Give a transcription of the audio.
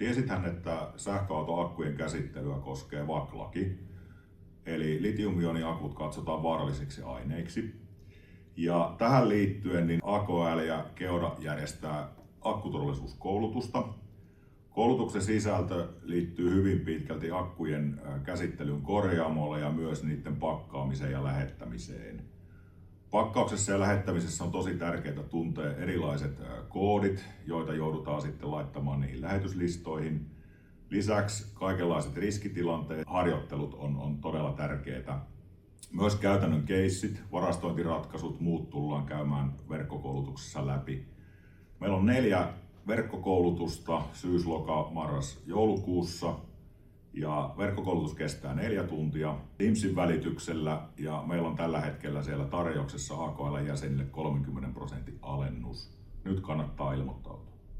Tiesithän, että sähköautoakkujen käsittelyä koskee VAK-laki, eli litium-ioniakut katsotaan vaarallisiksi aineiksi. Ja tähän liittyen niin AKL ja Keura järjestää akkuturvallisuuskoulutusta. Koulutuksen sisältö liittyy hyvin pitkälti akkujen käsittelyn korjaamolle ja myös niiden pakkaamiseen ja lähettämiseen. Pakkauksessa ja lähettämisessä on tosi tärkeää tuntea erilaiset koodit, joita joudutaan sitten laittamaan niihin lähetyslistoihin. Lisäksi kaikenlaiset riskitilanteet, harjoittelut on todella tärkeää. Myös käytännön keissit, varastointiratkaisut, muut tullaan käymään verkkokoulutuksessa läpi. Meillä on 4 verkkokoulutusta syys-, loka-, marras-, joulukuussa. Ja verkkokoulutus kestää 4 tuntia Teamsin välityksellä ja meillä on tällä hetkellä siellä tarjouksessa AKL-jäsenille 30% alennus. Nyt kannattaa ilmoittaa.